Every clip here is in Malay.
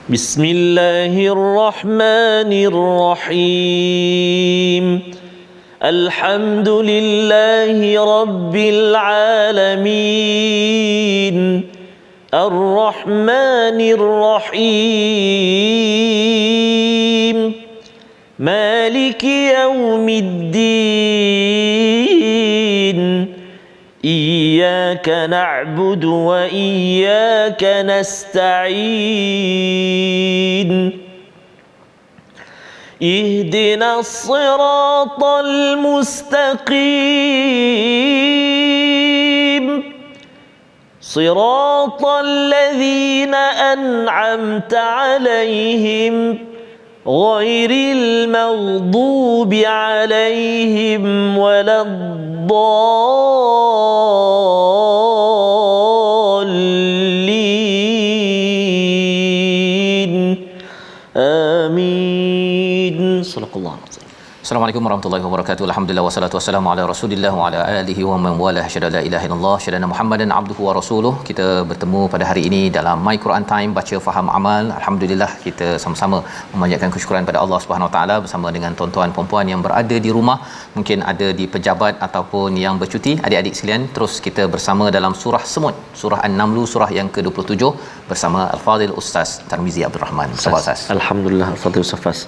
بسم الله الرحمن الرحيم الحمد لله رب العالمين الرحمن الرحيم مالك يوم الدين إياك نعبد وإياك نستعين اهدنا الصراط المستقيم صراط الذين أنعمت عليهم غير المغضوب عليهم ولا الضالين آمين صدق الله العظيم. Assalamualaikum warahmatullahi wabarakatuh. Alhamdulillah wassalatu wassalamu ala Rasulillah wa ala alihi wa man wala. Syada la ilaha illallah, syada Muhammadan abduhu wa rasuluh. Kita bertemu pada hari ini dalam My Quran Time, baca faham amal. Alhamdulillah kita sama-sama memanjatkan kesyukuran pada Allah Subhanahu Wa Taala bersama dengan tuan-tuan puan-puan yang berada di rumah, mungkin ada di pejabat ataupun yang bercuti. Adik-adik sekalian, terus kita bersama dalam surah Semut, surah An-Naml, surah yang ke-27 bersama Al-Fadhil Ustaz Tarmizi Abdul Rahman. Sabar Ustaz. Alhamdulillah, Al-Fadhil Ustaz.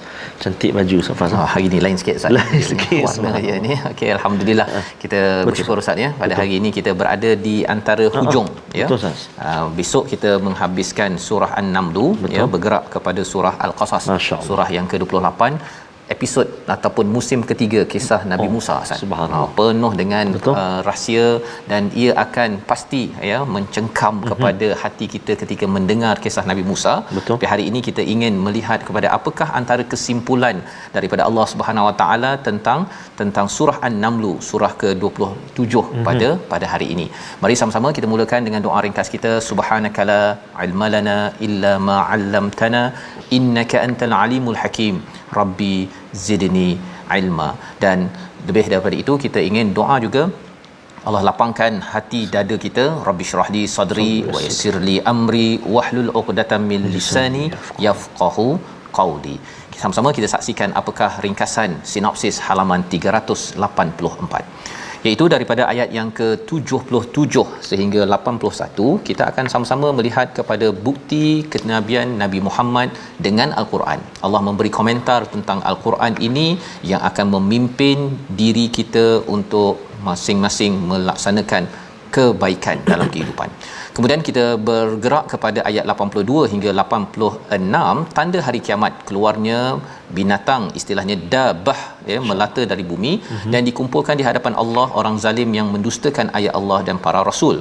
Cantik baju Ustaz. Hari ini lain sikit Ustaz. Lain sikit warna ni. Okey, alhamdulillah kita bersyukur Ustaz ya. Pada hari ini kita berada di antara hujung ya. Betul Ustaz. Besok kita menghabiskan surah An-Naml ya, bergerak kepada surah Al-Qasas. Surah yang ke-28, episod ataupun musim ketiga kisah Nabi Musa Ustaz. Penuh dengan rahsia dan ia akan pasti ya mencengkam kepada hati kita ketika mendengar kisah Nabi Musa. Tapi hari ini kita ingin melihat kepada apakah antara kesimpulan daripada Allah Subhanahu Wa Taala tentang surah An-Naml, surah ke-27 pada hari ini. Mari sama-sama kita mulakan dengan doa ringkas kita. Subhanakala ilmalana illa ma 'allamtana innaka antal alimul hakim. Rabbi zidni ilma. Dan lebih daripada itu kita ingin doa juga, Allah lapangkan hati dada kita. Rabbi syrahli sadri wa yassirli amri wahlul 'uqdatam min lisani yafqahu qawli. Sama-sama kita saksikan apakah ringkasan sinopsis halaman 384, iaitu daripada ayat yang ke-77 sehingga 81. Kita akan sama-sama melihat kepada bukti kenabian Nabi Muhammad dengan Al-Quran. Allah memberi komentar tentang Al-Quran ini yang akan memimpin diri kita untuk masing-masing melaksanakan kebaikan dalam kehidupan. Kemudian kita bergerak kepada ayat 82 hingga 86, tanda hari kiamat, keluarnya binatang, istilahnya dabah ya, melata dari bumi dan dikumpulkan di hadapan Allah orang zalim yang mendustakan ayat Allah dan para rasul.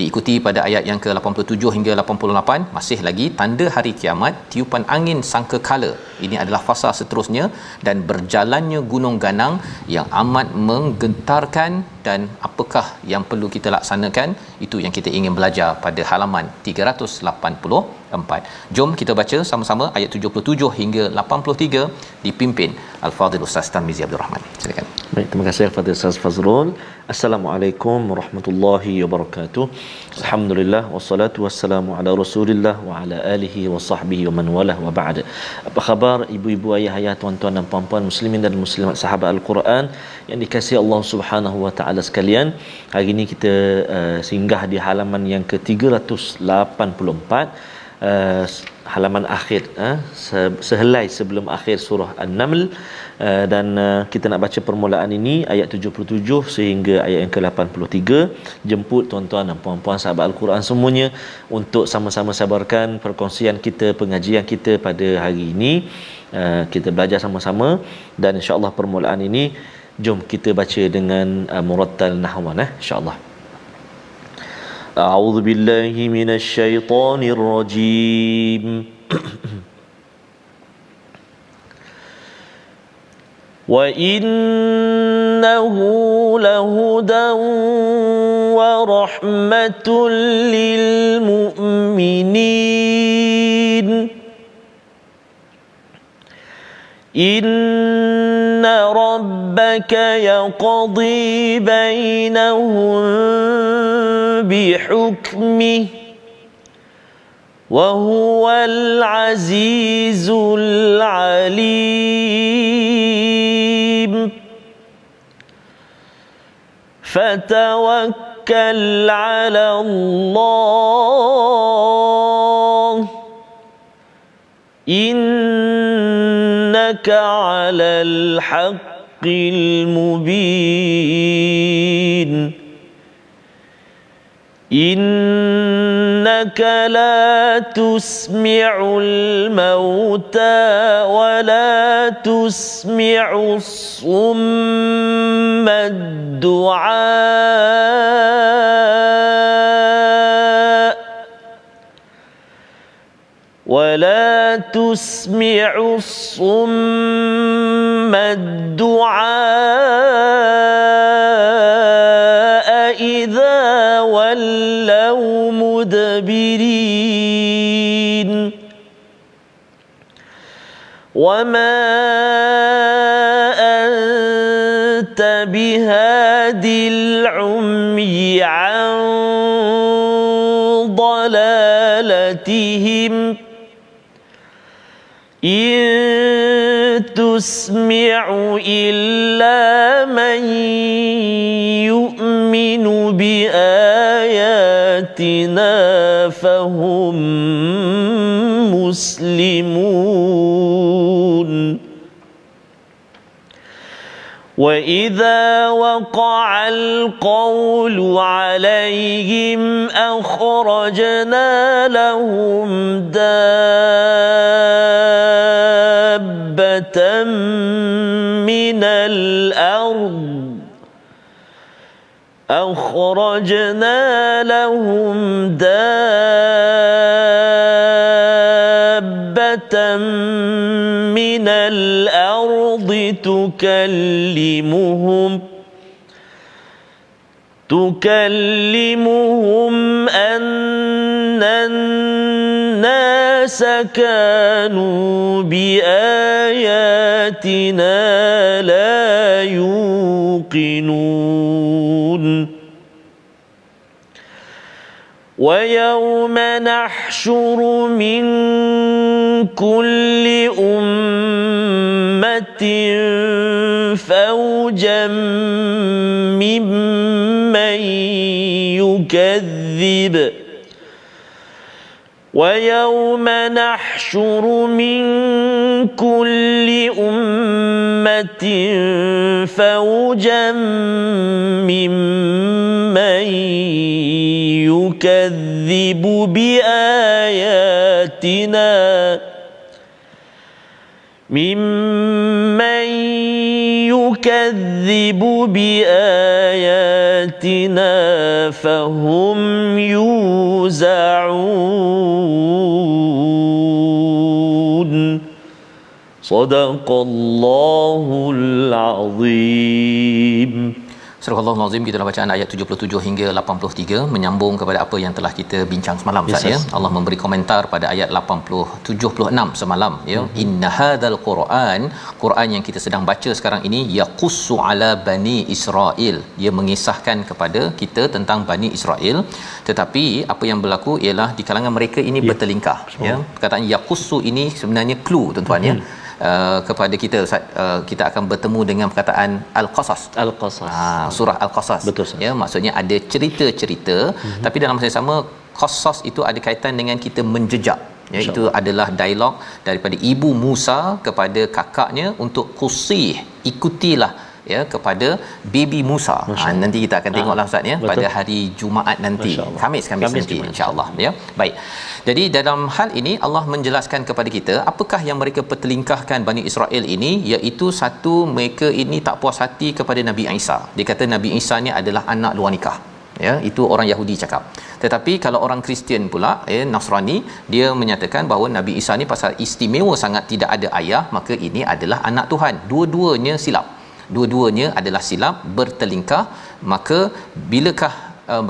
Diikuti pada ayat yang ke-87 hingga 88, masih lagi tanda hari kiamat, tiupan angin sangkakala. Ini adalah fasa seterusnya, dan berjalannya gunung ganang yang amat menggentarkan. Dan apakah yang perlu kita laksanakan, itu yang kita ingin belajar pada halaman 384. Jom kita baca sama-sama ayat 77 hingga 83 dipimpin Al-Fadhil Ustaz Tarmizi Abdul Rahman. Silakan. Baik, terima kasih Al-Fadhil Ustaz Fazrul. Assalamualaikum warahmatullahi wabarakatuh. Alhamdulillah wassalatu wassalamu ala Rasulillah wa ala alihi wa sahbihi wa man walah wa ba'd. Apa khabar ibu-ibu, ayah-ayah, tuan-tuan dan puan-puan muslimin dan muslimat sahabat Al-Quran yang dikasihi Allah Subhanahu wa taala sekalian. Hari ini kita singgah di halaman yang ke-384, halaman akhir, sehelai sebelum akhir surah An-Naml, dan kita nak baca permulaan ini ayat 77 sehingga ayat yang ke-83. Jemput tuan-tuan dan puan-puan sahabat Al-Quran semuanya untuk sama-sama sabarkan perkongsian kita, pengajian kita pada hari ini. Kita belajar sama-sama dan insya-Allah permulaan ini jom kita baca dengan murattal nahwan insya-Allah. A'udzu billahi minasyaitonir rajim. Wa innahu lahudan wa rahmatul lil mu'minin. Inna rabbaka yaqdi bainahum bihukmih وهو العزيز العليم فتوكل على الله إنك على الحق المبين إنك لا تسمع الموتى ولا تسمع الصم الدعاء ولا تسمع الصم الدعاء إذا ولوا مدبرين وما أنت بهادي العمي عن ضلالتهم إن تسمع إلا من يؤمن بآياتنا فهم مسلمون وإذا وقع القول عليهم أخرجنا لهم دابة من الأرض من الأرض تكلمهم أن الناس كانوا بآياتنا لا يوقنون ويوم نحشر من كل أمة فوجا ممن يكذب ويوم نحشر من كل أمة فوجا ممن يكذب بآياتنا فهم يوزعون صدق الله العظيم. Surah Al-Azim, kita dalam bacaan ayat 77 hingga 83 menyambung kepada apa yang telah kita bincang semalam Ustaz ya. Allah memberi komentar pada ayat 76 semalam ya. Inna hadzal Quran yang kita sedang baca sekarang ini yaqussu ala bani Israel. Dia mengisahkan kepada kita tentang Bani Israel, tetapi apa yang berlaku ialah di kalangan mereka ini bertelingkah ya. Perkataan yaqussu ini sebenarnya clue tuan-tuan ya. Kepada kita kita akan bertemu dengan perkataan Al-Qasas. Surah Al-Qasas. Betul, ya, maksudnya ada cerita-cerita, tapi dalam masa yang sama qasas itu ada kaitan dengan kita menjejak. Ya, itu adalah dialog daripada ibu Musa kepada kakaknya untuk qusih, ikutilah ya kepada baby Musa. Nanti kita akan tengoklah Ustaz ya pada hari Jumaat nanti. Khamis nanti insya-Allah ya. Baik. Jadi dalam hal ini Allah menjelaskan kepada kita apakah yang mereka pertelingkahkan Bani Israel ini, iaitu satu, mereka ini tak puas hati kepada Nabi Isa. Dia kata Nabi Isa ni adalah anak luar nikah. Ya, itu orang Yahudi cakap. Tetapi kalau orang Kristian pula Nasrani, dia menyatakan bahawa Nabi Isa ni pasal istimewa sangat tidak ada ayah, maka ini adalah anak Tuhan. Dua-duanya silap. Dua-duanya adalah silap, bertelingkah. Maka bilakah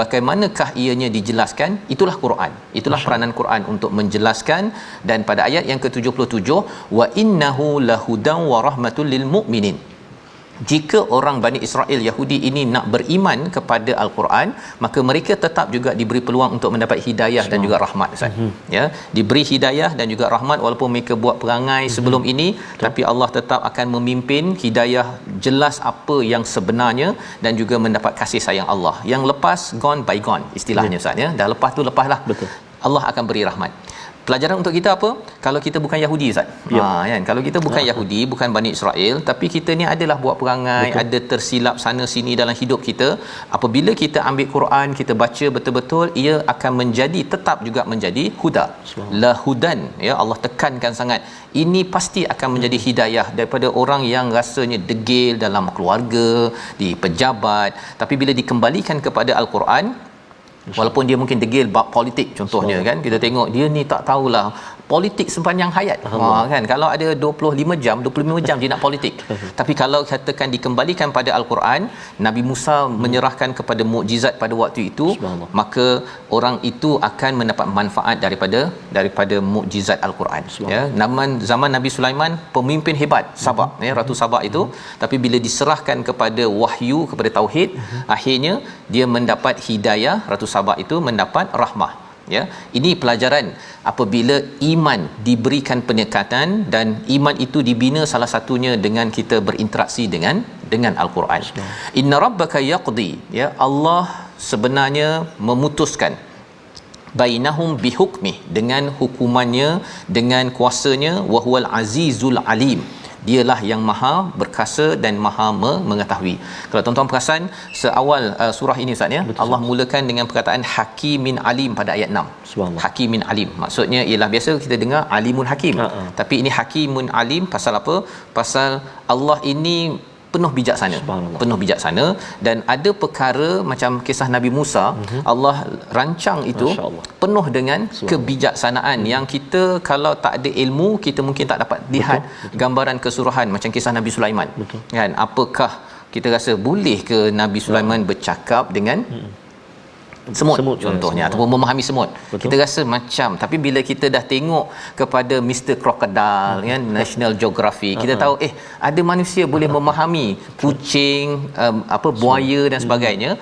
bagaimanakah ianya dijelaskan? Itulah Quran. Itulah peranan Quran untuk menjelaskan. Dan pada ayat yang ke-77, wa innahu lahudan wa rahmatul lil mu'minin. jika orang Bani Israel Yahudi ini nak beriman kepada Al-Quran, maka mereka tetap juga diberi peluang untuk mendapat hidayah dan juga rahmat, Ustaz. Ya, diberi hidayah dan juga rahmat walaupun mereka buat perangai sebelum ini, tapi Allah tetap akan memimpin hidayah, jelas apa yang sebenarnya, dan juga mendapat kasih sayang Allah. Yang lepas gone by gone istilahnya, Ustaz, ya. Dah lepas tu lepaslah. Betul. Allah akan beri rahmat. Pelajaran untuk kita apa? Kalau kita bukan Yahudi, Ustaz. Kan? Kalau kita bukan Yahudi, bukan Bani Israel, tapi kita ni adalah buat perangai, ada tersilap sana sini dalam hidup kita. Apabila kita ambil Quran, kita baca betul-betul, ia akan menjadi, tetap juga menjadi huda. La hudan, ya, Allah tekankan sangat. Ini pasti akan menjadi hidayah daripada orang yang rasanya degil dalam keluarga, di pejabat, tapi bila dikembalikan kepada Al-Quran, walaupun dia mungkin degil bab politik contohnya, kan, kita tengok dia ni tak tahulah politik sepanjang hayat, kan, kalau ada 25 jam dia nak politik. Tapi kalau katakan dikembalikan pada Al-Quran, Nabi Musa menyerahkan kepada mukjizat pada waktu itu, maka orang itu akan mendapat manfaat daripada mukjizat Al-Quran, ya. Zaman Nabi Sulaiman pemimpin hebat, Sabak, ya, Ratu Sabak itu, tapi bila diserahkan kepada wahyu, kepada tauhid, akhirnya dia mendapat hidayah. Ratu Sabak itu mendapat rahmah, ya. Ini pelajaran apabila iman diberikan penekatan, dan iman itu dibina salah satunya dengan kita berinteraksi dengan Al-Quran. Inna rabbaka yaqdi, ya, Allah sebenarnya memutuskan bainahum bihukmih, dengan hukumannya, dengan kuasanya, wa huwal azizul alim, dialah yang maha berkuasa dan maha mengetahui. Kalau tuan-tuan perasan seawal surah ini, Ustaz, ya, Allah mulakan dengan perkataan hakimin alim pada ayat 6. Hakimin alim maksudnya ialah, biasa kita dengar alimun hakim, tapi ini hakimun alim. Pasal apa? Pasal Allah ini penuh bijaksana, dan ada perkara macam kisah Nabi Musa, Allah rancang itu penuh dengan kebijaksanaan yang kita kalau tak ada ilmu, kita mungkin tak dapat lihat gambaran keseluruhan. Macam kisah Nabi Sulaiman, kan, apakah kita rasa boleh ke Nabi Sulaiman bercakap dengan semut contohnya, ataupun memahami semut? Kita rasa macam, tapi bila kita dah tengok kepada Mr. Crocodile, kan, National Geographic, kita tahu ada manusia boleh memahami kucing, buaya dan sebagainya.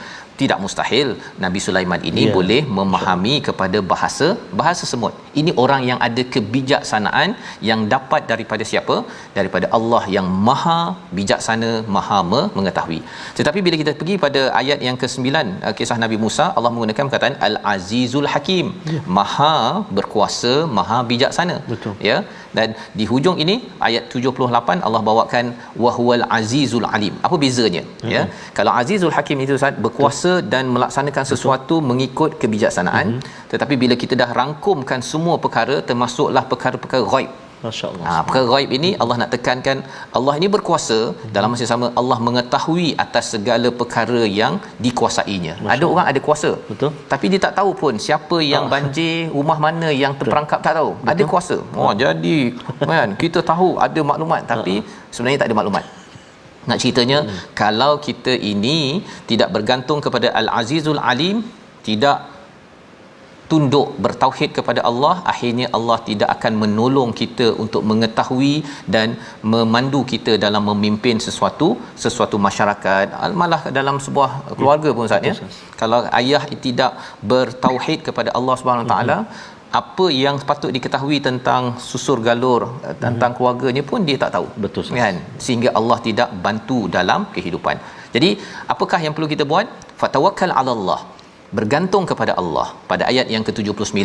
Tidak mustahil Nabi Sulaiman ini boleh memahami kepada bahasa semut. Ini orang yang ada kebijaksanaan yang dapat daripada siapa? Daripada Allah yang maha bijaksana, maha mengetahui. Tetapi bila kita pergi pada ayat yang ke-9, kisah Nabi Musa, Allah menggunakan perkataan Al-Azizul Hakim, maha berkuasa, maha bijaksana. Ya. Dan di hujung ini ayat 78 Allah bawakan wahwal azizul alim. Apa bezanya? Ya. Kalau Azizul Hakim itu, Ustaz, berkuasa dan melaksanakan sesuatu mengikut kebijaksanaan, tetapi bila kita dah rangkumkan semua perkara, termasuklah perkara-perkara ghaib, masya-Allah. Perkara ghaib ini Allah nak tekankan, Allah ini berkuasa, dalam masa sama Allah mengetahui atas segala perkara yang dikuasainya. Ada orang ada kuasa, tapi dia tak tahu pun siapa yang banjir, rumah mana yang terperangkap, tak tahu. Ada kuasa. Jadi kan kita tahu ada maklumat, tapi sebenarnya tak ada maklumat. Nak ceritanya, kalau kita ini tidak bergantung kepada Al-Azizul Alim, tidak tunduk bertauhid kepada Allah, akhirnya Allah tidak akan menolong kita untuk mengetahui dan memandu kita dalam memimpin sesuatu masyarakat, malah dalam sebuah keluarga pun, Ustaz, ya. Kalau ayah tidak bertauhid kepada Allah Subhanahu taala, apa yang patut diketahui tentang susur galur, tentang keluarganya pun dia tak tahu. Betul, kan? Sehingga Allah tidak bantu dalam kehidupan. Jadi apakah yang perlu kita buat? Fatawakkal 'ala Allah, bergantung kepada Allah. Pada ayat yang ke-79,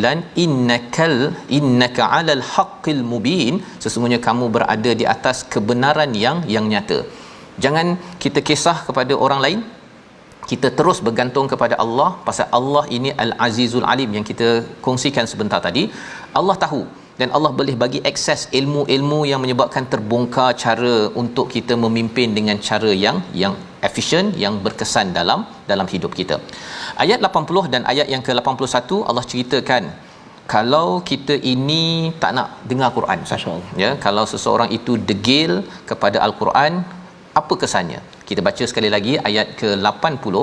innaka 'alal haqqil mubin, sesungguhnya kamu berada di atas kebenaran yang nyata. Jangan kita kisah kepada orang lain, kita terus bergantung kepada Allah, pasal Allah ini Al-Azizul Alim yang kita kongsikan sebentar tadi. Allah tahu, dan Allah boleh bagi akses ilmu-ilmu yang menyebabkan terbongkar cara untuk kita memimpin dengan cara yang efisien, yang berkesan dalam hidup kita. Ayat 80 dan ayat yang ke-81 Allah ceritakan kalau kita ini tak nak dengar Quran, ya, kalau seseorang itu degil kepada Al-Quran, apa kesannya? Kita baca sekali lagi ayat ke-80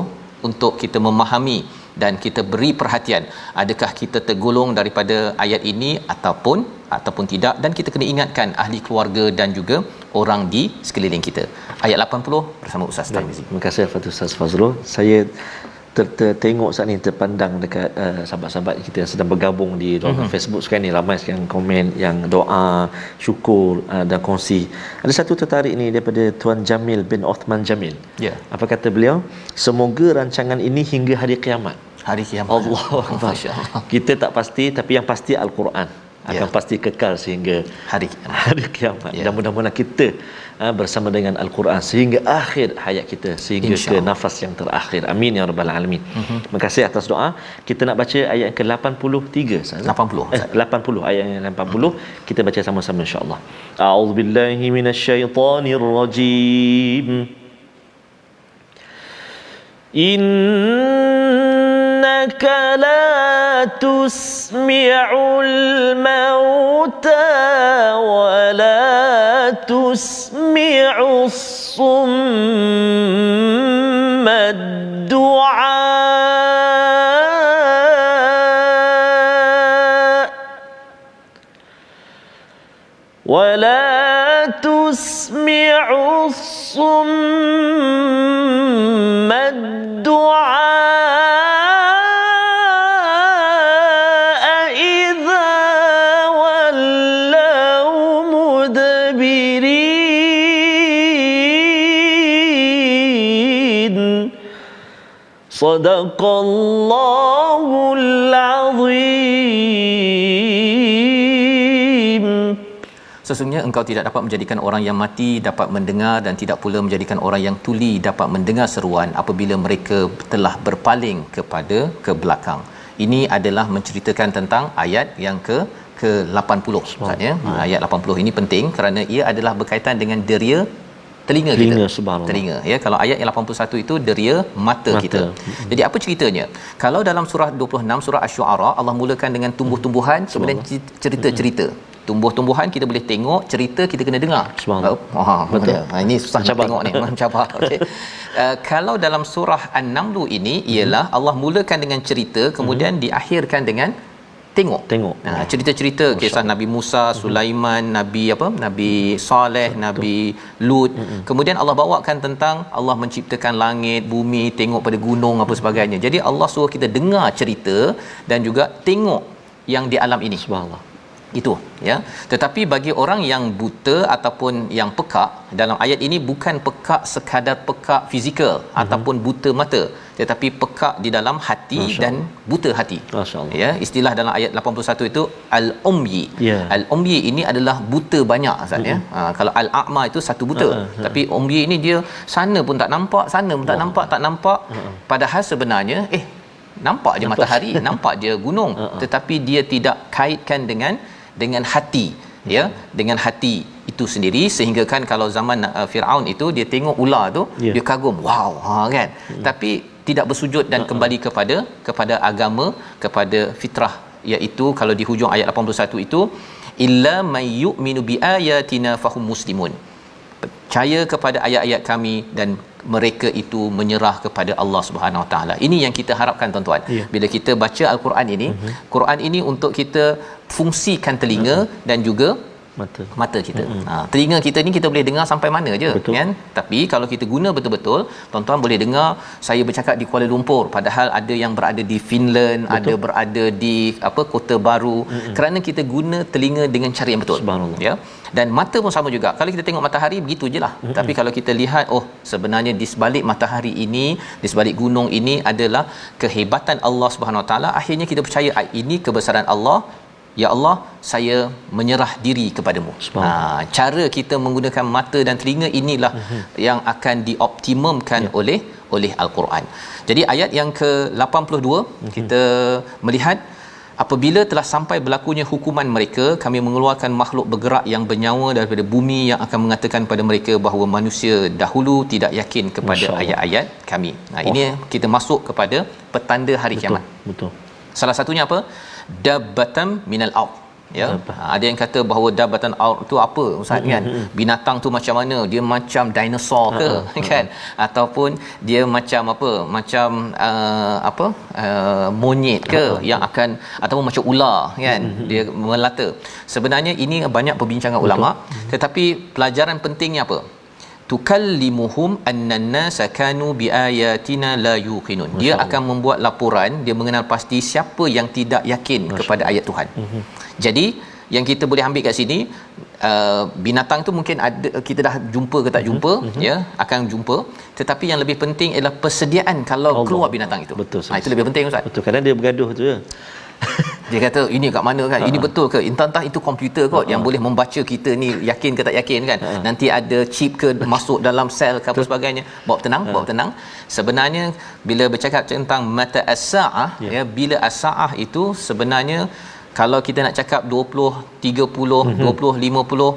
untuk kita memahami dan kita beri perhatian, adakah kita tergolong daripada ayat ini ataupun tidak, dan kita kena ingatkan ahli keluarga dan juga orang di sekeliling kita. ayat 80 bersama Ustaz Tarmizi. Terima kasih kepada Ustaz Fazrul. Saya tengok saat ni, terpandang dekat sahabat-sahabat kita yang sedang bergabung di dalam Facebook sekarang ni, ramai sekarang komen yang doa, syukur dan kongsi. Ada satu tertarik ni daripada Tuan Jamil bin Othman Jamil. Ya. Apa kata beliau? Semoga rancangan ini hingga hari kiamat. Hari kiamat. Allah. Masya-Allah. Kita tak pasti, tapi yang pasti Al-Quran akan pasti kekal sehingga hari kiamat. Dan mudah-mudahan kita bersama dengan Al-Quran sehingga akhir hayat kita, sehingga ke nafas yang terakhir. Amin ya rabbal alamin. Terima kasih atas doa. Kita nak baca ayat yang ke-83. 80 ayat yang 80 kita baca sama-sama insya-Allah. A'udzubillahi minasyaitonirrajim. Innaka la tusmi'ul mauta wa la tusmi'us summa du'a wa la tusmi'us summa du'a Sadaqallahul Azim. Sesungguhnya engkau tidak dapat menjadikan orang yang mati dapat mendengar dan tidak pula menjadikan orang yang tuli dapat mendengar seruan apabila mereka telah berpaling ke belakang. Ini adalah menceritakan tentang ayat yang ke-80 Ustaz ya. Ayat 80 ini penting kerana ia adalah berkaitan dengan deria telinga kita. Telinga ya. Kalau ayat yang 81 itu deria mata kita. Jadi apa ceritanya? Kalau dalam surah 26 surah Asy-Syu'ara Allah mulakan dengan tumbuh-tumbuhan, kemudian cerita-cerita. Tumbuh-tumbuhan kita boleh tengok, cerita kita kena dengar. Betul. Ini susah nak tengok ni, mencabar. Okey. Kalau dalam surah An-Naml ini ialah Allah mulakan dengan cerita, kemudian diakhirkan dengan tengok. Cerita-cerita kisah Nabi Musa, Sulaiman, Nabi Saleh, Nabi Lut. Kemudian Allah bawakan tentang Allah menciptakan langit, bumi, tengok pada gunung apa sebagainya. Jadi Allah suruh kita dengar cerita dan juga tengok yang di alam ini. Subhanallah. Itu ya. Tetapi bagi orang yang buta ataupun yang pekak, dalam ayat ini bukan pekak sekadar pekak fizikal ataupun buta mata, tetapi pekak di dalam hati dan buta hati. Ya, istilah dalam ayat 81 itu al-umyi. Al-umyi ini adalah buta banyak Ustaz ya. Kalau al-a'ma itu satu buta, tapi umyi ini dia sana pun tak nampak, sana pun tak nampak. Padahal sebenarnya nampak je matahari, nampak je gunung, tetapi dia tidak kaitkan dengan hati, ya, dengan hati itu sendiri. Sehingga kan kalau zaman Firaun itu dia tengok ular tu, dia kagum, wow, kan, tapi tidak bersujud dan kembali kepada agama, kepada fitrah, iaitu kalau di hujung ayat 81 itu illa may yu'minu bi ayatina fahum muslimun, percaya kepada ayat-ayat kami dan mereka itu menyerah kepada Allah Subhanahu Wa Taala. Ini yang kita harapkan tuan-tuan. Bila kita baca al-Quran ini, Quran ini untuk kita fungsikan telinga dan juga mata kita. Telinga kita ni kita boleh dengar sampai mana je, kan? Tapi kalau kita guna betul-betul, tuan-tuan boleh dengar saya bercakap di Kuala Lumpur padahal ada yang berada di Finland, ada berada di Kota Baru, kerana kita guna telinga dengan cara yang betul. Ya. Dan mata pun sama juga. Kalau kita tengok matahari begitu jelah. Tapi kalau kita lihat sebenarnya di sebalik matahari ini, di sebalik gunung ini adalah kehebatan Allah Subhanahu Wa Taala, akhirnya kita percaya ini kebesaran Allah. Ya Allah, saya menyerah diri kepadamu. Cara kita menggunakan mata dan telinga inilah yang akan dioptimumkan oleh Al-Quran. Jadi ayat yang ke-82 kita melihat apabila telah sampai berlakunya hukuman mereka, kami mengeluarkan makhluk bergerak yang bernyawa daripada bumi yang akan mengatakan pada mereka bahawa manusia dahulu tidak yakin kepada ayat-ayat kami. Ini kita masuk kepada petanda hari kiamat. Betul. Salah satunya apa? Dabbatan minal ard. Ya, ada yang kata bahawa dabbatan ard tu apa Ustaz, kan? Binatang tu macam mana? Dia macam dinosaur ke, kan? Ataupun dia macam apa? Macam monyet ke yang akan, ataupun macam ular, kan? Dia melata. Sebenarnya ini banyak perbincangan ulama, tetapi pelajaran pentingnya apa? tukallimuhum annan nasa kanu biayatina la yuqinun. Dia akan membuat laporan, dia mengenal pasti siapa yang tidak yakin kepada ayat Tuhan. Jadi yang kita boleh ambil kat sini, binatang tu mungkin ada, kita dah jumpa ke tak jumpa, ya, akan jumpa, tetapi yang lebih penting ialah persediaan kalau keluar binatang itu. Betul. Itu lebih penting, Ustaz. Betul, kadang dia bergaduh tu ya. Dia kata ini kat mana kan, ini betul ke, entah itu komputer kot yang boleh membaca kita ni yakin ke tak yakin kan. Nanti ada chip ke masuk dalam sel ke apa sebagainya. Bawa tenang. Sebenarnya bila bercakap tentang mata as-saah, ya, bila as-saah itu sebenarnya kalau kita nak cakap 20, 30, 20, 50,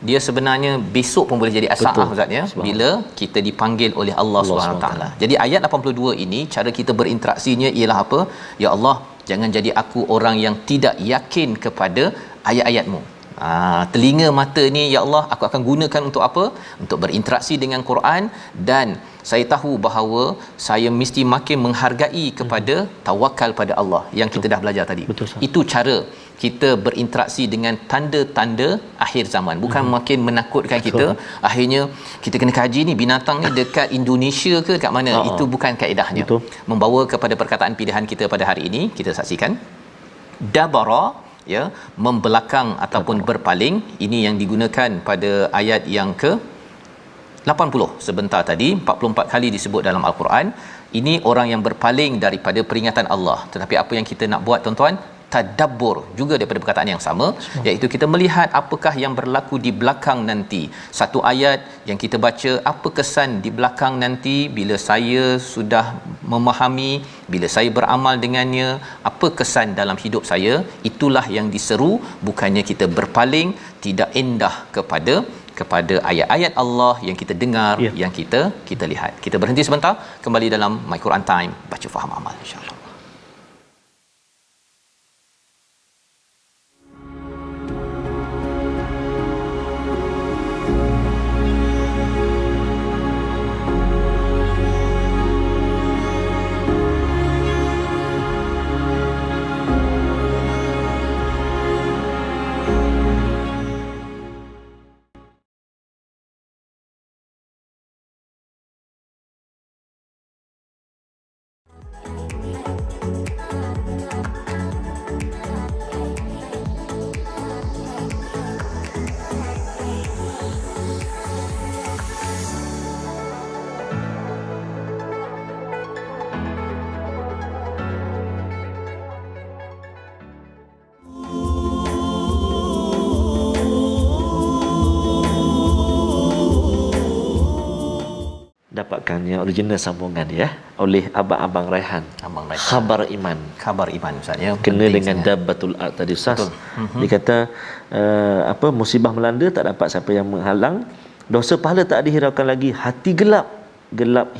dia sebenarnya besok pun boleh jadi as-saah, Ustaz, ya, bila kita dipanggil oleh Allah SWT. Jadi ayat 82 ini cara kita berinteraksinya ialah apa? Ya Allah, jangan jadi aku orang yang tidak yakin kepada ayat-ayat-Mu. Telinga mata ni ya Allah aku akan gunakan untuk apa? Untuk berinteraksi dengan Quran, dan saya tahu bahawa saya mesti makin menghargai kepada tawakal pada Allah yang kita dah belajar tadi. Itu cara kita berinteraksi dengan tanda-tanda akhir zaman, bukan makin menakutkan kita. Akhirnya kita kena kaji ni binatang ni dekat Indonesia ke dekat mana. Itu bukan kaedahnya. Membawa kepada perkataan pilihan kita pada hari ini, kita saksikan dabara, ya, membelakang ataupun berpaling. Ini yang digunakan pada ayat yang ke 80 sebentar tadi, 44 kali disebut dalam Al-Quran. Ini orang yang berpaling daripada peringatan Allah. Tetapi apa yang kita nak buat, tuan-tuan? Tadabbur juga daripada perkataan yang sama, iaitu kita melihat apakah yang berlaku di belakang nanti. Satu ayat yang kita baca, apa kesan di belakang nanti bila saya sudah memahami, bila saya beramal dengannya, apa kesan dalam hidup saya. Itulah yang diseru, bukannya kita berpaling tidak indah kepada ayat-ayat Allah yang kita dengar, yang kita lihat. Kita berhenti sebentar, kembali dalam My Quran Time, baca faham amal, insya-Allah. Dapatkan yang original sambungan ya oleh Abang Raihan. Khabar iman Ustaz, ya, kena dengan dabbatul ard tadi Ustaz. Dia kata musibah melanda, tak dapat siapa yang menghalang, dosa pahala tak dihiraukan lagi, hati gelap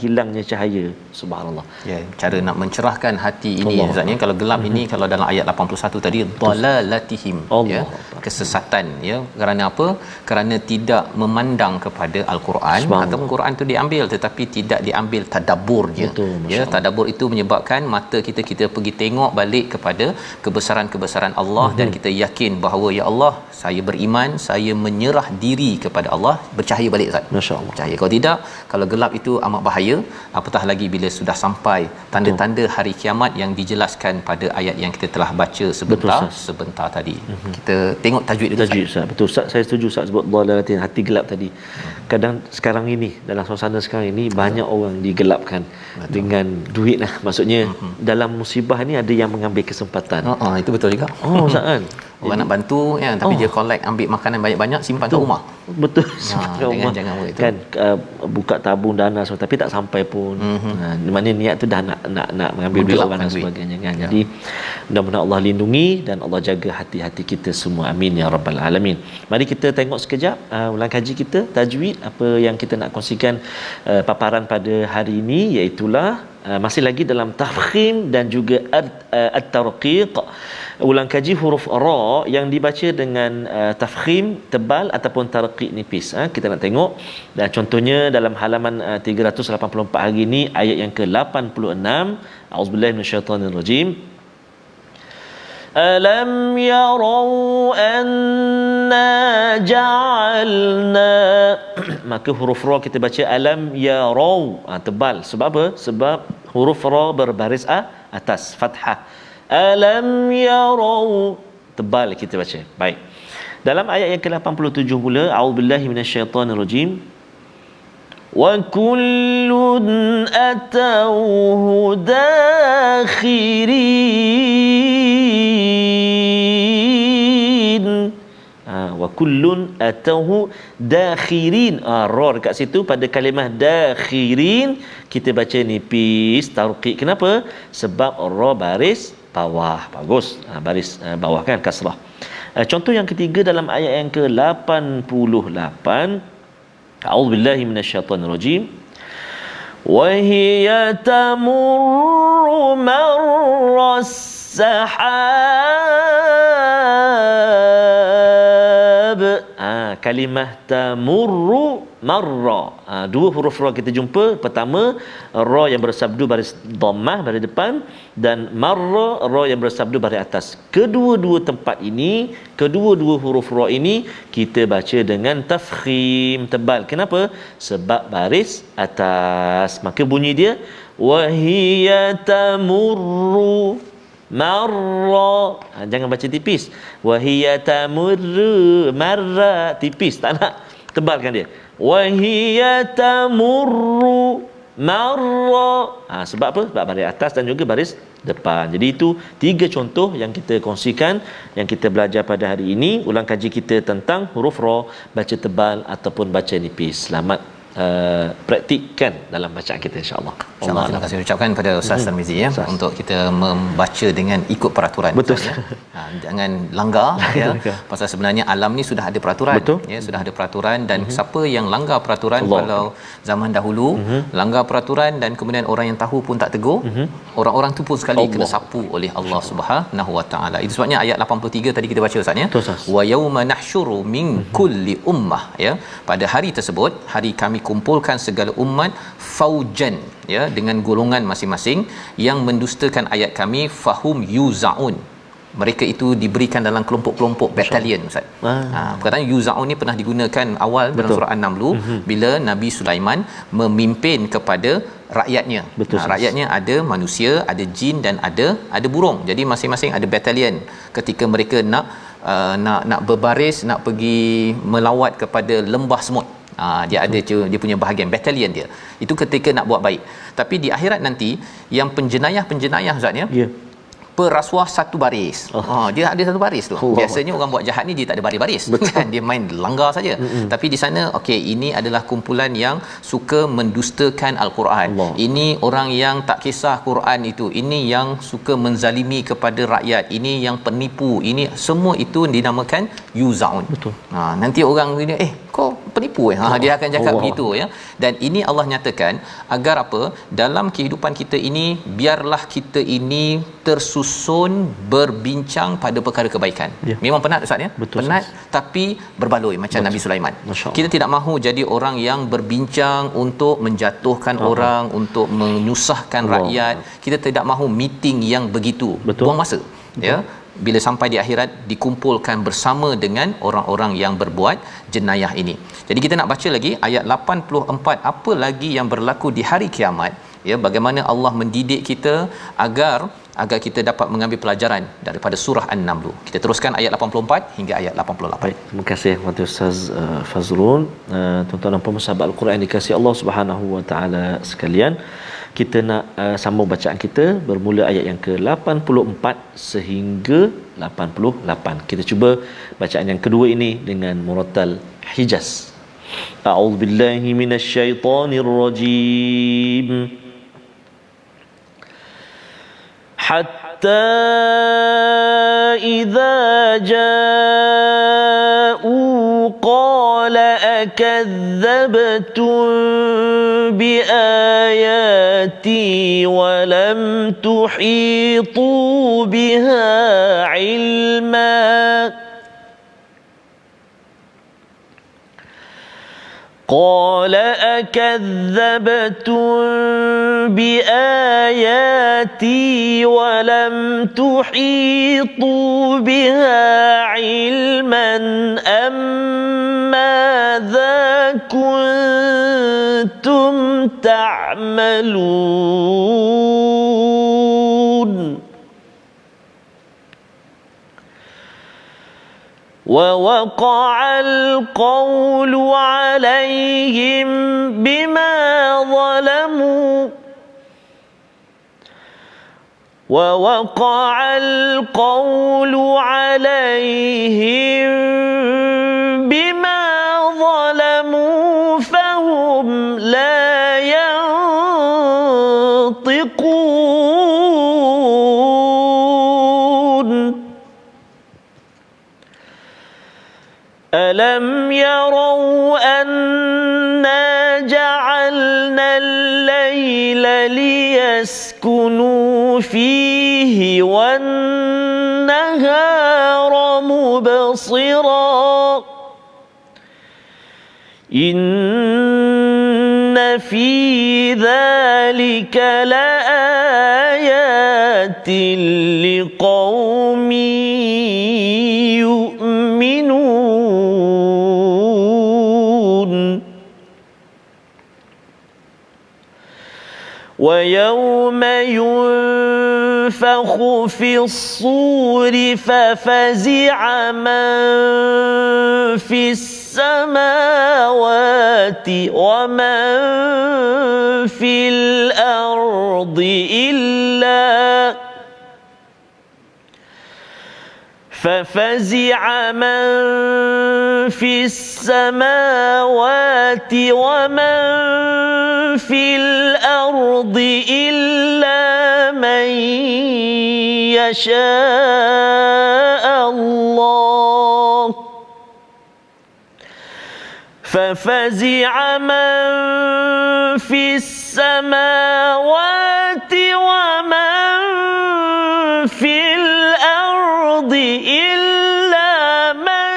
hilangnya cahaya. Subhanallah. Ya, cara nak mencerahkan hati ini Ustaz, ya, kalau gelap ini, kalau dalam ayat 81 tadi dalalatihim, ya, kesesatan, ya. Kerana apa? Kerana tidak memandang kepada Al-Quran, ataupun Quran tu diambil tetapi tidak diambil tadabburnya. Ya, tadabbur itu menyebabkan mata kita pergi tengok balik kepada kebesaran-kebesaran Allah, dan kita yakin bahawa ya Allah, saya beriman, saya menyerah diri kepada Allah, bercahaya balik Ustaz. Masya-Allah. Bercahaya. Kalau tidak, kalau gelap itu amat bahaya, apatah lagi bila sudah sampai tanda-tanda hari kiamat yang dijelaskan pada ayat yang kita telah baca sebentar tadi. Kita tengok tajwid itu. Ustaz. Betul Ustaz, saya setuju Ustaz sebut dhalalatin, hati gelap tadi. Kadang sekarang ini, dalam suasana sekarang ini, banyak orang digelapkan dengan duit lah. Maksudnya dalam musibah ni ada yang mengambil kesempatan. Itu betul juga. Ustaz kan. Orang nak bantu ya, tapi dia collect, ambil makanan banyak-banyak, simpan kat rumah. Betul. Simpan kat rumah. Jangan buat itu. Kan buka tabung dana semua, tapi tak sampai pun. Mana niat tu dah nak mengambil duit orang dan sebagainya kan. Jadi mudah-mudahan Allah lindungi dan Allah jaga hati-hati kita semua. Amin ya rabbal alamin. Mari kita tengok sekejap ulang kaji kita tajwid, apa yang kita nak kongsikan paparan pada hari ini, iaitulah masih lagi dalam tafkhim dan juga at-tarqiq. Ulang kaji huruf ra yang dibaca dengan tafkhim tebal ataupun tarqiq nipis. Kita nak tengok, dan contohnya dalam halaman 384 hari ini, ayat yang ke-86. Auzubillahi minasyaitanirrajim. Alam yarau anna ja'alna maka huruf ra kita baca alam ya raw. Tebal. Sebab apa? Sebab huruf ra berbaris atas fathah. Alam ya raw, tebal kita baca. Baik. Dalam ayat yang ke-87 pula, a'udzubillahi minasyaitonirrajim. Wa kullun atauhu dakhirin. Wa kullun atauhu dakhirin. Ra dekat situ pada kalimah dakhirin kita baca nipis tarqiq. Kenapa? Sebab ra baris bawah. Bagus. Baris bawah kan kasrah. Contoh yang ketiga dalam ayat yang ke-88, a'udzubillahi minasyaitonirrajim. Wa hiya tamurru marras sahab. Kalimah tamurru marra. Dua huruf ra kita jumpa. Pertama, ra yang bersabdu baris dhammah baris depan, dan marra ra yang bersabdu baris atas. Kedua-dua tempat ini, kedua-dua huruf ra ini kita baca dengan tafkhim, tebal. Kenapa? Sebab baris atas. Maka bunyi dia wa hiya tamurru marra. Jangan baca tipis. Wa hiya tamurru marra, tipis tak nak, tebalkan dia. Wa hiya tamurru marra. Sebab apa? Sebab baris atas dan juga baris depan. Jadi itu tiga contoh yang kita kongsikan, yang kita belajar pada hari ini. Ulang kaji kita tentang huruf ra, baca tebal ataupun baca nipis. Selamat praktikkan dalam bacaan kita, insya-Allah. InsyaAllah. Terima kasih ucapkan pada Ustaz Tarmizi ya, untuk kita membaca dengan ikut peraturan. Betul. Ya. Jangan langgar ya. Pasal sebenarnya alam ni sudah ada peraturan. Betul. Ya, sudah ada peraturan, dan siapa yang langgar peraturan kalau zaman dahulu langgar peraturan dan kemudian orang yang tahu pun tak tegur, orang-orang tu pun sekali kena sapu oleh Allah Subhanahu Wa Taala. Itu sebabnya ayat 83 tadi kita baca Ustaz ya. Wa yauma nahsyuru min kulli ummah ya. Pada hari tersebut, hari kami kumpulkan segala umat faujan ya, dengan golongan masing-masing yang mendustakan ayat kami, fahum yuzaun. Mereka itu diberikan dalam kelompok-kelompok batalion Ustaz. Perkataan yuzaun ni pernah digunakan awal dalam surah An-Naml bila Nabi Sulaiman memimpin kepada rakyatnya. Rakyatnya ada manusia, ada jin dan ada burung. Jadi masing-masing ada batalion ketika mereka nak berbaris, nak pergi melawat kepada lembah semut. Dia ada dia punya bahagian batalion dia. Itu ketika nak buat baik. Tapi di akhirat nanti yang penjenayah Ustaz ya. Yeah. Perasuah satu baris. Dia ada satu baris tu. Biasanya orang buat jahat ni dia tak ada baris-baris. Kan dia main langgar saja. Tapi di sana okey, ini adalah kumpulan yang suka mendustakan al-Quran. Ini orang yang tak kisah Quran itu. Ini yang suka menzalimi kepada rakyat. Ini yang penipu. Ini semua itu dinamakan yuzaun. Betul. Nanti orang ini kau penipu dia akan cakap begitu ya. Dan ini Allah nyatakan agar apa? Dalam kehidupan kita ini biarlah kita ini tersusun berbincang pada perkara kebaikan. Memang penat Ustaz ya. Betul, penat tapi berbaloi macam Nabi Sulaiman. Kita tidak mahu jadi orang yang berbincang untuk menjatuhkan orang, untuk menyusahkan rakyat. Kita tidak mahu meeting yang begitu. Buang masa. Ya. Bila sampai di akhirat dikumpulkan bersama dengan orang-orang yang berbuat jenayah ini. Jadi kita nak baca lagi ayat 84, apa lagi yang berlaku di hari kiamat ya, bagaimana Allah mendidik kita agar kita dapat mengambil pelajaran daripada surah An-Naml. Kita teruskan ayat 84 hingga ayat 88. Baik, terima kasih kepada Ustaz Fazrul. Tuan-tuan dan puan-puan sahabat Al-Quran dikasihi Allah Subhanahu Wa Taala sekalian. Kita nak sambung bacaan kita bermula ayat yang ke-84 sehingga 88. Kita cuba bacaan yang kedua ini dengan murattal Hijaz. A'udzubillahi minasyaitonirrajim. Hatta idza ja'u qala akadzabtum biayati wa lam tuhitu biha ilma قال أكذبتم بآياتي ولم تحيطوا بها علما أم ماذا كنتم تعملون ووقع القول عليهم بما ظلموا ووقع القول عليهم بما ظلموا فهم لا ينطقون ألم يروا أنا جعلنا الليل ليسكنوا فيه والنهار مبصرا إن في ذلك لآيات لقوم يؤمنون ويوم ينفخ في الصور ففزع من في السماوات ومن في الأرض ففزع من في السماوات ومن في الأرض إلا من يشاء الله ففزع من في السماوات ومن في الأرض إلا من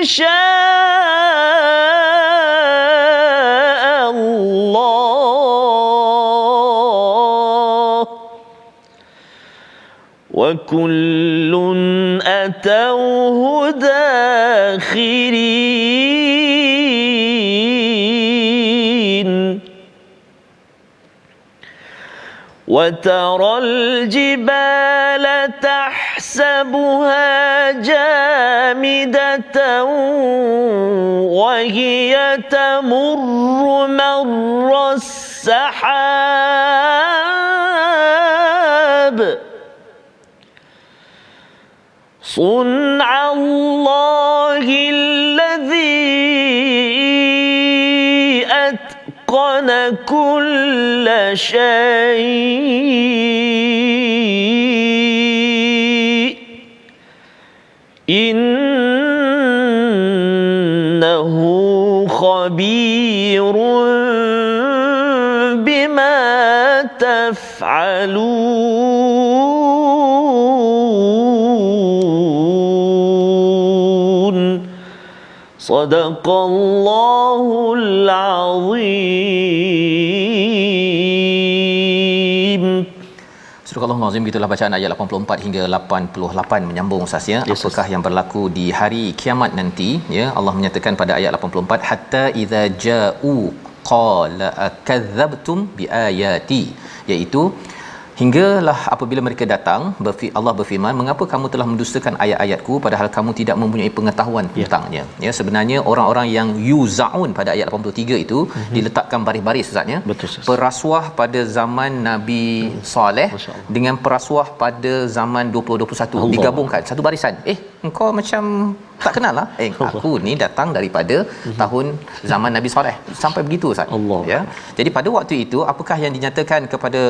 شاء الله وكل أتوه داخرين وترى الجبال تحسبها جامدة وهي تمر مر السحاب صنع الله الذي أتقن كل شيء إنه خبير بما تفعلون صدق الله العظيم. Surah Al-Azim, gitulah bacaan ayat 84 hingga 88 menyambung Ustaz ya. Apakah yang berlaku di hari kiamat nanti ya? Allah menyatakan pada ayat 84, hatta idza ja'u qala akadzabtum biayati, iaitu hinggalah apabila mereka datang, Allah berfirman, mengapa kamu telah mendustakan ayat-ayatku padahal kamu tidak mempunyai pengetahuan tentangnya. Ya, sebenarnya orang-orang yang yuzaun pada ayat 83 itu diletakkan baris-baris Ustaz ya. Perasuah pada zaman Nabi Saleh dengan perasuah pada zaman 2021 digabungkan satu barisan. Engkau macam tak kenal lah. Aku ni datang daripada tahun zaman Nabi Saleh. Sampai begitu Ustaz. Ya. Jadi pada waktu itu apakah yang dinyatakan kepada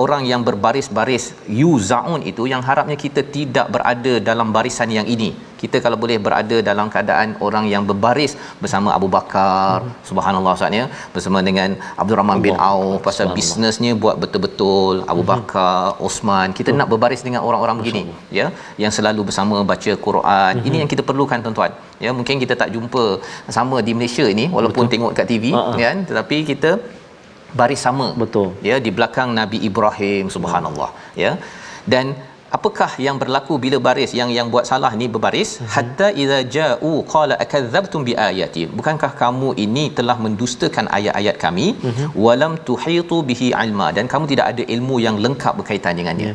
orang yang berbaris-baris yuzaun itu, yang harapnya kita tidak berada dalam barisan yang ini. kita kalau boleh berada dalam keadaan orang yang berbaris bersama Abu Bakar, subhanallah Ustaz ya, bersama dengan Abdul Rahman bin Auf, pasal bisnesnya buat betul-betul, Abu Bakar, Osman, kita nak berbaris dengan orang-orang begini ya, yang selalu bersama baca Quran. Ini yang kita perlukan tuan-tuan ya. Mungkin kita tak jumpa sama di Malaysia ini walaupun tengok kat TV kan, tetapi kita baris sama ya di belakang Nabi Ibrahim, subhanallah ya. Dan apakah yang berlaku bila baris yang buat salah ni berbaris? Hatta idza ja'u qala akadzabtum biayati, bukankah kamu ini telah mendustakan ayat-ayat kami, walam tuhitu bihi ilma, dan kamu tidak ada ilmu yang lengkap berkaitan dengannya.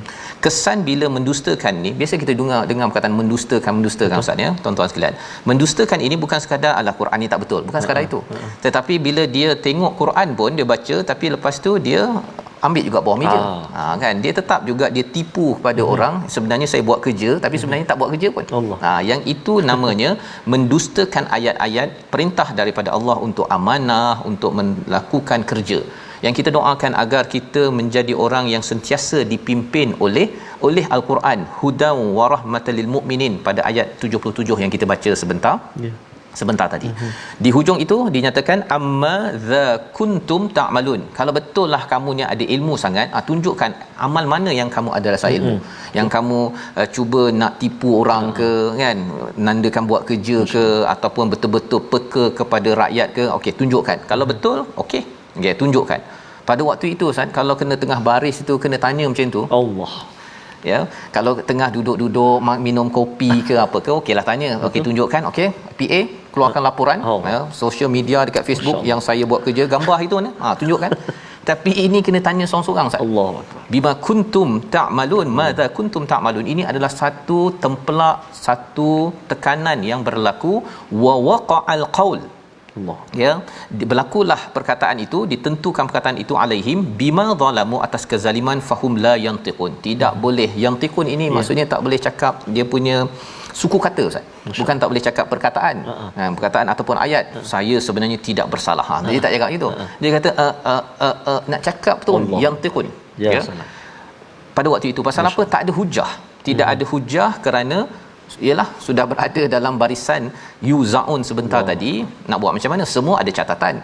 Kesan bila mendustakan ni, biasa kita dengar perkataan mendustakan Ustaz ya, tuan-tuan sekalian. Mendustakan ini bukan sekadar Al-Quran ni tak betul, bukan sekadar itu. Tetapi bila dia tengok Quran pun dia baca, tapi lepas tu dia ambil juga bawah meja. Kan, dia tetap juga dia tipu kepada orang, sebenarnya saya buat kerja tapi sebenarnya tak buat kerja pun. Yang itu namanya mendustakan ayat-ayat perintah daripada Allah untuk amanah, untuk melakukan kerja. Yang kita doakan agar kita menjadi orang yang sentiasa dipimpin oleh Al-Quran, hudan wa rahmatan lil mukminin, pada ayat 77 yang kita baca sebentar tadi. Di hujung itu dinyatakan amma dza kuntum ta'malun. Kalau betul lah kamu ni ada ilmu sangat, tunjukkan amal mana yang kamu ada rasa ilmu. Yang kamu cuba nak tipu orang ke kan, nandakan buat kerja ke, ataupun betul-betul peka kepada rakyat ke, okey tunjukkan. Kalau betul okey tunjukkan. Pada waktu itu Ustaz, kalau kena tengah baris itu kena tanya macam tu, Allah ya, kalau tengah duduk-duduk minum kopi ke apa ke, okeylah tanya, okey tunjukkan, okey PA keluarkan laporan ya, social media dekat Facebook yang saya buat kerja, gambar itu mana, tunjukkan. Tapi ini kena tanya seorang-seorang Ustaz. Allahuakbar. Bima kuntum ta'malun, madza kuntum ta'malun, ini adalah satu tempelak, satu tekanan yang berlaku. Wa waqa'al qaul, Allah ya, berlakulah perkataan itu, ditentukan perkataan itu alaihim bima zalamu, atas kezaliman, fahum la yantiqun, tidak boleh. Yantiqun ini maksudnya tak boleh cakap dia punya suku kata Ustaz. Bukan tak boleh cakap perkataan. Perkataan ataupun ayat, saya sebenarnya tidak bersalah. Dia tak cakap gitu. Dia kata nak cakap betul yantiqun ya. Pada waktu itu pasal apa? Tak ada hujah. Tidak ada hujah kerana ialah sudah berada dalam barisan yuzaun sebentar tadi. Nak buat macam mana? Semua ada catatan.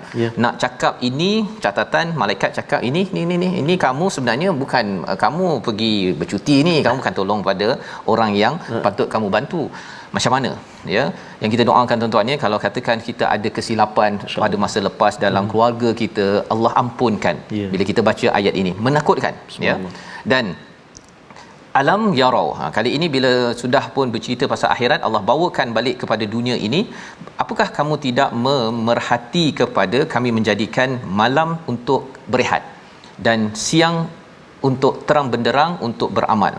Nak cakap ini catatan, malaikat cakap ini kamu sebenarnya bukan, kamu pergi bercuti ni, kamu bukan tolong pada orang yang patut kamu bantu. Macam mana ya? Yang kita doakan tuan-tuan ya, kalau katakan kita ada kesilapan pada masa lepas dalam keluarga kita, Allah ampunkan bila kita baca ayat ini. Menakutkan ya. Dan alam yarau, kali ini bila sudah pun bercerita pasal akhirat, Allah bawakan balik kepada dunia ini. Apakah kamu tidak memerhati kepada kami menjadikan malam untuk berehat dan siang untuk terang benderang untuk beramal.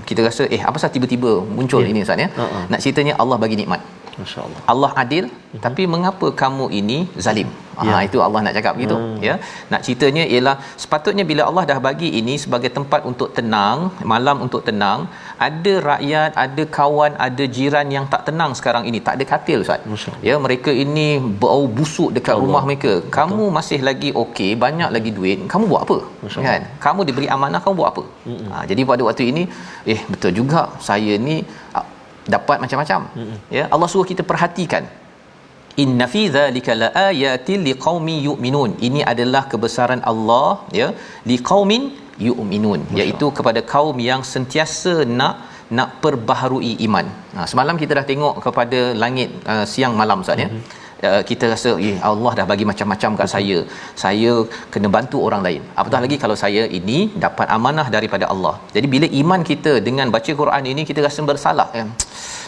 Kita rasa apa pasal tiba-tiba muncul ini Ustaz ya. Nak ceritanya Allah bagi nikmat, masya-Allah. Allah adil, tapi mengapa kamu ini zalim? Itu Allah nak cakap begitu ya. Nak ceritanya ialah sepatutnya bila Allah dah bagi ini sebagai tempat untuk tenang, malam untuk tenang, ada rakyat, ada kawan, ada jiran yang tak tenang sekarang ini, tak ada katil Ustaz ya. Mereka ini bau busuk dekat rumah mereka. Kamu masih lagi okey, banyak lagi duit, kamu buat apa kan? Kamu diberi amanah, kamu buat apa? Jadi pada waktu ini betul juga, saya ni dapat macam-macam ya. Allah suruh kita perhatikan, inna fi dzalika laayatil liqaumin yu'minun, ini adalah kebesaran Allah ya, liqaumin yu'minun, iaitu kepada kaum yang sentiasa nak perbaharui iman. Semalam kita dah tengok kepada langit siang malam Ustaz ya. Kita rasa Allah dah bagi macam-macam kat saya kena bantu orang lain, apatah lagi kalau saya ini dapat amanah daripada Allah. Jadi bila iman kita dengan baca Quran ini, kita rasa bersalah,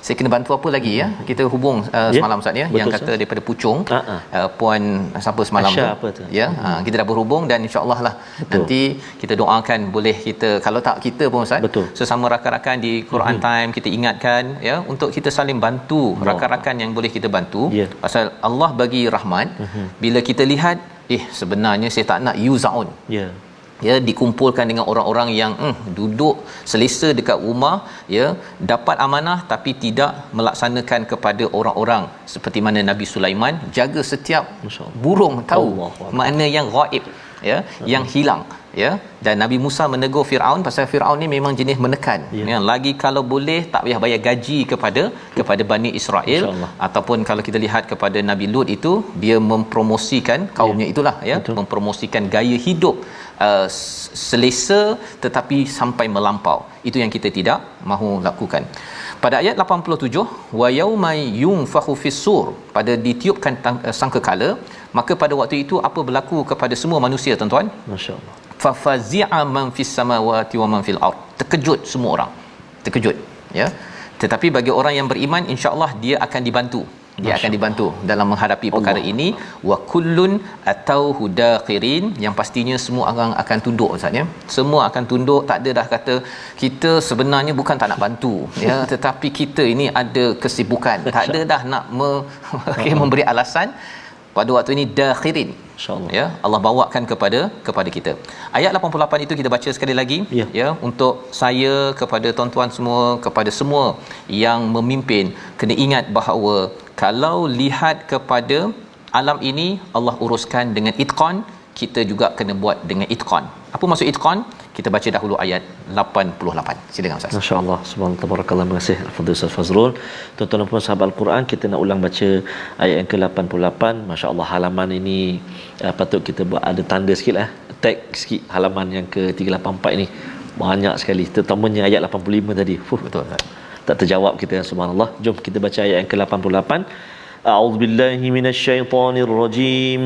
saya kena bantu apa lagi ya. Kita hubung semalam Ustaz ya, yang kata daripada Puchong, puan siapa semalam tu ya. Kita dah berhubung dan insya-Allah lah nanti kita doakan, boleh kita, kalau tak kita pun Ustaz, sesama rakan-rakan di Quran Time kita ingatkan ya, untuk kita saling bantu rakan-rakan yang boleh kita bantu. Pasal Allah bagi rahmat, bila kita lihat sebenarnya saya tak nak yuzaun ya, dikumpulkan dengan orang-orang yang duduk selesa dekat rumah ya, dapat amanah tapi tidak melaksanakan kepada orang-orang, seperti mana Nabi Sulaiman jaga setiap burung, tahu mana yang ghaib ya, yang hilang ya, dan Nabi Musa menegur Firaun pasal Firaun ni memang jenis menekan, ya, lagi kalau boleh tak payah bayar gaji kepada Bani Israel, ataupun kalau kita lihat kepada Nabi Lut itu dia mempromosikan kaumnya itulah, ya, mempromosikan gaya hidup selesa tetapi sampai melampau. Itu yang kita tidak mahu lakukan. Pada ayat 87, wa yauma yunfakhu fis-sur, pada ditiupkan sangkakala, maka pada waktu itu apa berlaku kepada semua manusia, tuan-tuan? Masya-Allah. Fa fazi'a man fis samawati wa man fil ard. Terkejut semua orang. Terkejut, ya. Tetapi bagi orang yang beriman, insya-Allah dia akan dibantu. Dia akan dibantu dalam menghadapi perkara ini. Wa kullun atauhu dakhirin, yang pastinya semua orang akan tunduk, Ustaz, ya. Semua akan tunduk, tak ada dah kata kita sebenarnya bukan tak nak bantu, ya, tetapi kita ini ada kesibukan. Tak ada dah nak memberi alasan. Pada waktu ini dakhirin, insyaallah, ya, Allah bawakan kepada kita. Ayat 88 itu kita baca sekali lagi, ya, untuk saya, kepada tuan-tuan semua, kepada semua yang memimpin, kena ingat bahawa kalau lihat kepada alam ini Allah uruskan dengan itqan, kita juga kena buat dengan itqan. Apa maksud itqan? Kita baca dahulu ayat 88. Silakan Ustaz. Masya-Allah, subhanallah, tabarakallah. Terima kasih al-Fadhil Ustaz Fazrul. Tuan-tuan dan puan sahabat Al-Quran, kita nak ulang baca ayat yang ke-88. Masya-Allah, halaman ini patut kita buat ada tanda sikit tag sikit halaman yang ke-384 ini. Banyak sekali, terutamanya ayat 85 tadi. Betul. Tak terjawab kita, subhanallah. Jom kita baca ayat yang ke-88. A'udzubillahi minasyaitonirrajim.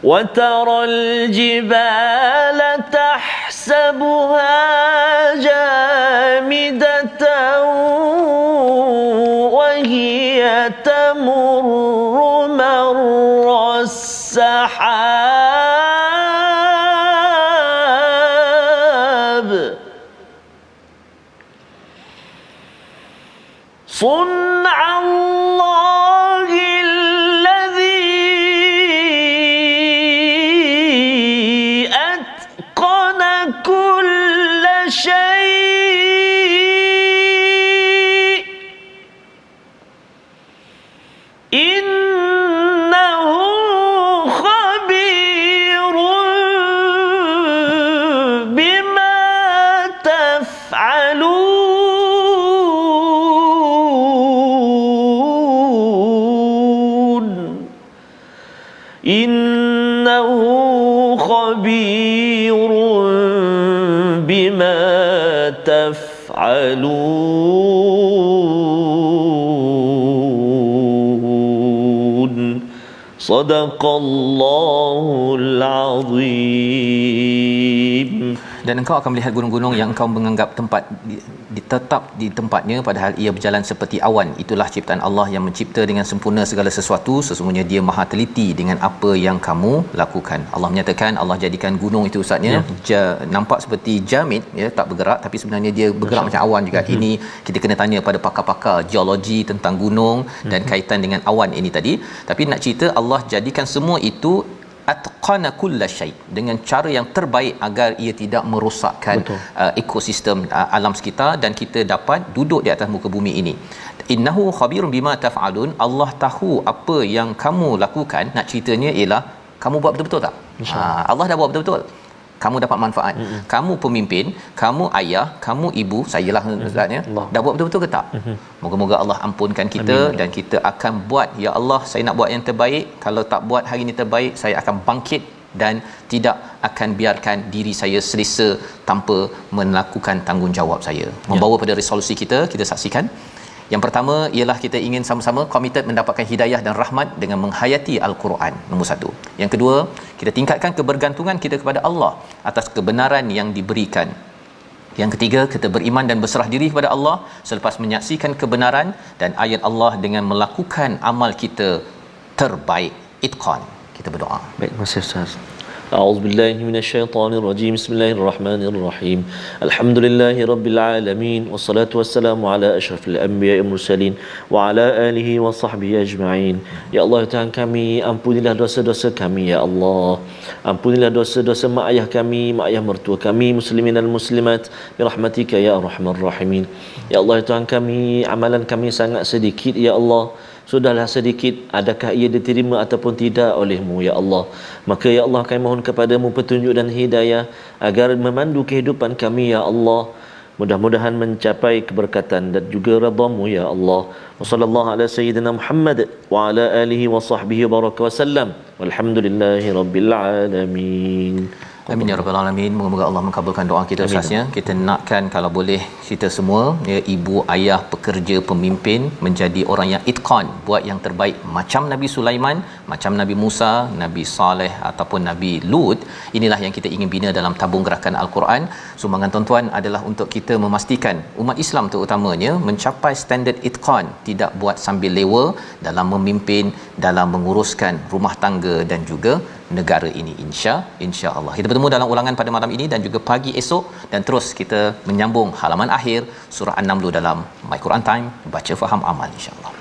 وترى الجبال تحسبها جامدة وهي تمر مر السحاب صنع الله كل شيء إنه خبير بما تفعلون إنه خبير بما تفعلون صدق الله العظيم. Dan engkau akan melihat gunung-gunung yang engkau menganggap tempat tetap di tempatnya, padahal ia berjalan seperti awan. Itulah ciptaan Allah yang mencipta dengan sempurna segala sesuatu. Sesungguhnya dia maha teliti dengan apa yang kamu lakukan. Allah menyatakan, Allah jadikan gunung itu, Ustaznya, nampak seperti jamid, ya, tak bergerak, tapi sebenarnya dia bergerak macam awan juga. Ini kita kena tanya pada pakar-pakar geologi tentang gunung dan kaitan dengan awan ini tadi. Tapi nak cerita, Allah jadikan semua itu atqana kullasyai, dengan cara yang terbaik agar ia tidak merosakkan ekosistem alam sekitar dan kita dapat duduk di atas muka bumi ini. Innahu khabirun bima taf'alun, Allah tahu apa yang kamu lakukan. Nak ceritanya ialah kamu buat betul-betul tak? Allah dah buat betul-betul. Kamu dapat manfaat. Kamu pemimpin, kamu ayah, kamu ibu, sayalah Ustaznya, dah buat betul-betul ke tak? Moga-moga Allah ampunkan kita. Amin. Dan kita akan buat, ya Allah, saya nak buat yang terbaik. Kalau tak buat hari ini terbaik, saya akan bangkit dan tidak akan biarkan diri saya selesa tanpa melakukan tanggungjawab saya. Membawa pada resolusi kita saksikan. Yang pertama ialah kita ingin sama-sama komited mendapatkan hidayah dan rahmat dengan menghayati Al-Quran, nombor 1. Yang kedua, kita tingkatkan kebergantungan kita kepada Allah atas kebenaran yang diberikan. Yang ketiga, kita beriman dan berserah diri kepada Allah selepas menyaksikan kebenaran dan ayat Allah dengan melakukan amal kita terbaik, itqan. Kita berdoa. Baik, terima kasih Ustaz. أعوذ بالله من الشيطان الرجيم بسم الله الرحمن الرحيم الحمد لله رب العالمين والصلاة والسلام على أشرف الأنبياء والمرسلين وعلى آله وصحبه أجمعين. Ya Allah, Tuhan kami, ampunilah dosa-dosa kami, ya Allah. Ampunilah dosa-dosa mak ayah kami, mak ayah mertua kami, muslimin dan muslimat, birahmatika ya arhamar rahimin. Ya Allah, Tuhan kami, amalan kami sangat sedikit, ya Allah. sudahlah sedikit, adakah ia diterima ataupun tidak oleh-Mu ya Allah. Maka ya Allah, kami mohon kepadamu petunjuk dan hidayah agar memandu kehidupan kami ya Allah, mudah-mudahan mencapai keberkatan dan juga redha-Mu ya Allah. Wa sallallahu ala sayyidina Muhammad wa ala alihi wa sahbihi wa baraka wa sallam. Walhamdulillahi rabbil alamin. Amin ya rabbal alamin. Moga-moga Allah mengabulkan doa kita Ustaznya. Kita nakkan kalau boleh kita semua ya, ibu, ayah, pekerja, pemimpin menjadi orang yang itqan, buat yang terbaik macam Nabi Sulaiman, macam Nabi Musa, Nabi Saleh ataupun Nabi Lut. Inilah yang kita ingin bina dalam tabung gerakan Al-Quran. Sumbangan tuan-tuan adalah untuk kita memastikan umat Islam terutamanya mencapai standard itqan, tidak buat sambil lewa dalam memimpin, dalam menguruskan rumah tangga dan juga negara ini, insya-Allah. Kita bertemu dalam ulangan pada malam ini dan juga pagi esok, dan terus kita menyambung halaman akhir surah An-Naml dalam My Quran Time, baca faham amal, insya-Allah.